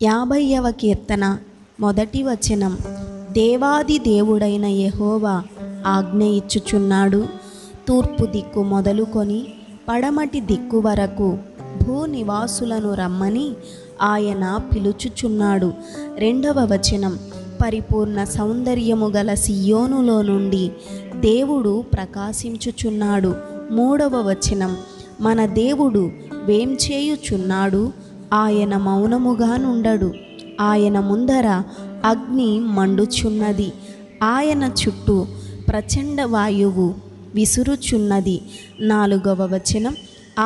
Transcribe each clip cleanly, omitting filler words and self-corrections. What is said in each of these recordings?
50వ కీర్తన మొదటి వచనం. దేవాది దేవుడైన యెహోవా ఆజ్ఞ ఇచ్చుచున్నాడు. తూర్పు దిక్కు మొదలుకొని పడమటి దిక్కు వరకు భూనివాసులను రమ్మని ఆయన పిలుచుచున్నాడు. 2వ వచనం. పరిపూర్ణ సౌందర్యము గల సియోనులో నుండి దేవుడు ప్రకాశించుచున్నాడు. 3వ వచనం. మన దేవుడు వేంచేయుచున్నాడు, ఆయన మౌనముగా నుండడు. ఆయన ముందర అగ్ని మండుచున్నది, ఆయన చుట్టూ ప్రచండ వాయువు విసురుచున్నది. 4వ వచనం.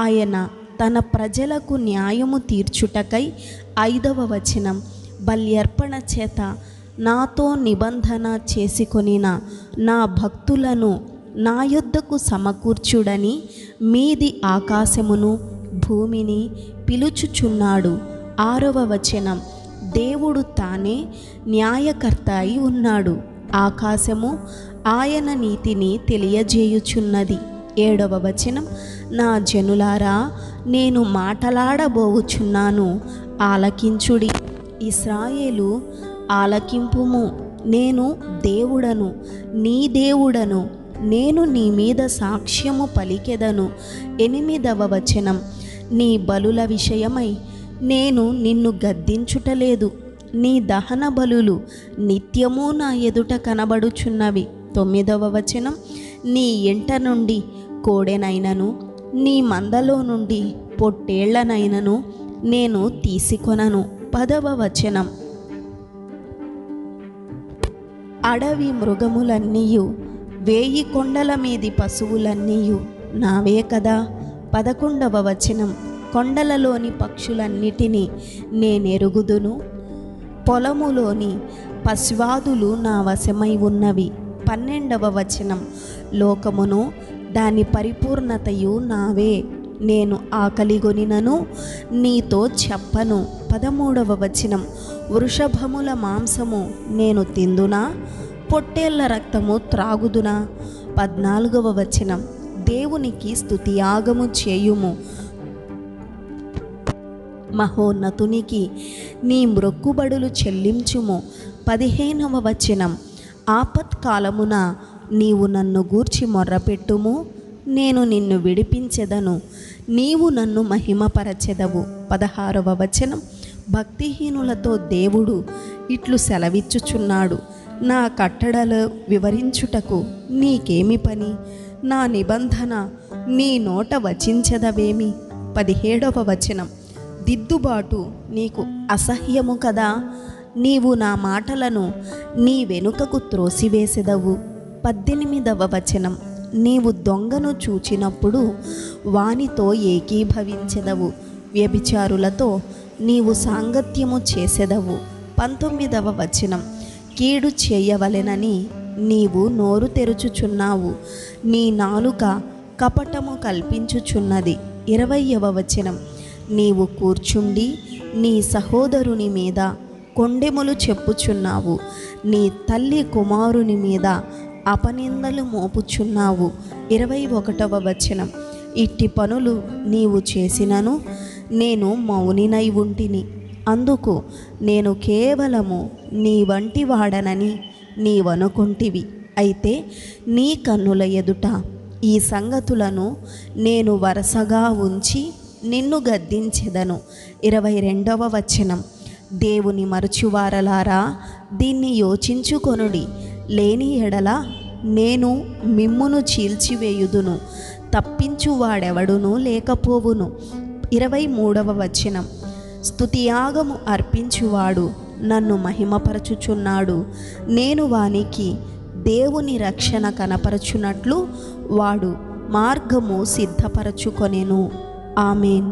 ఆయన తన ప్రజలకు న్యాయము తీర్చుటకై 5వ వచనం. బల్యర్పణ చేత నాతో నిబంధన చేసుకొనిన నా భక్తులను నా యొద్దకు సమకూర్చుడని మీది ఆకాశమును భూమిని పిలుచుచున్నాడు. 6వ వచనం. దేవుడు తానే న్యాయకర్త అయి ఉన్నాడు. ఆకాశము ఆయన నీతిని తెలియజేయుచున్నది. 7వ వచనం. నా జనులారా, నేను మాటలాడబోచున్నాను, ఆలకించుడి. ఇశ్రాయేలు, ఆలకింపుము. నేను దేవుడను, నీ దేవుడను, నేను నీ మీద సాక్ష్యము పలికెదను. 8వ వచనం. నీ బలుల విషయమై నేను నిన్ను గద్దించుటలేదు, నీ దహన బలులు నిత్యము నా ఎదుట కనబడుచున్నవి. 9వ వచనం. నీ ఇంట నుండి కోడెనైనను నీ మందలో నుండి పొట్టేళ్లనైనను నేను తీసుకొనను. 10వ వచనం. అడవి మృగములన్నీయు 1000 కొండల మీది పశువులన్నీయు నావే కదా. 11వ వచనం. కొండలలోని పక్షులన్నిటినీ నేనెరుగుదును, పొలములోని పశువాదులు నా వశమై ఉన్నవి. 12వ వచనం. లోకమును దాని పరిపూర్ణతయు నావే, నేను ఆకలిగొనినను నీతో చెప్పను. 13వ వచనం. వృషభముల మాంసము నేను తిందునా, పొట్టేళ్ల రక్తము త్రాగుదునా. 14వ వచనం. దేవునికి స్తుతియాగము చేయుము, మహోన్నతునికి నీ మ్రొక్కుబడులు చెల్లించుము. 15వ వచనం. ఆపత్కాలమున నీవు నన్ను గూర్చి మొర్రపెట్టుము, నేను నిన్ను విడిపించెదను, నీవు నన్ను మహిమపరచెదవు. 16వ వచనం. భక్తిహీనులతో దేవుడు ఇట్లు సెలవిచ్చుచున్నాడు, నా కట్టడలు వివరించుటకు నీకేమి పని, నా నిబంధన నీ నోట వచించెదవేమి. 17వ వచనం. దిద్దుబాటు నీకు అసహ్యము కదా, నీవు నా మాటలను నీ వెనుకకు త్రోసివేసెదవు. 18వ వచనం. నీవు దొంగను చూచినప్పుడు వానితో ఏకీభవించెదవు, వ్యభిచారులతో నీవు సాంగత్యము చేసెదవు. 19వ వచనం. కీడు చేయవలెనని నీవు నోరు తెరుచుచున్నావు, నీ నాలుక కపటము కల్పించుచున్నది. 20వ వచనం. నీవు కూర్చుండి నీ సహోదరుని మీద కొండెములు చెప్పుచున్నావు, నీ తల్లి కుమారుని మీద అపనిందలు మోపుచున్నావు. 21వ వచనం. ఇట్టి పనులు నీవు చేసినను నేను మౌనినై ఉంటిని, అందుకు నేను కేవలము నీ వంటి వాడనని నీవనుకొంటివి. అయితే నీ కన్నుల ఎదుట ఈ సంగతులను నేను వరసగా ఉంచి నిన్ను గద్దించెదను. 22వ వచనం. దేవుని మరచువారలారా, దీన్ని యోచించుకొనుడి, లేని ఎడల నేను మిమ్మును చీల్చివేయుదును, తప్పించువాడెవడునూ లేకపోవును. 23వ వచనం. స్తుతియాగము అర్పించువాడు నన్ను మహిమపరచుచున్నాడు, నేను వానికి దేవుని రక్షణ కనపరచునట్లు వాడు మార్గము సిద్ధపరచుకొనెను. ఆమేన్.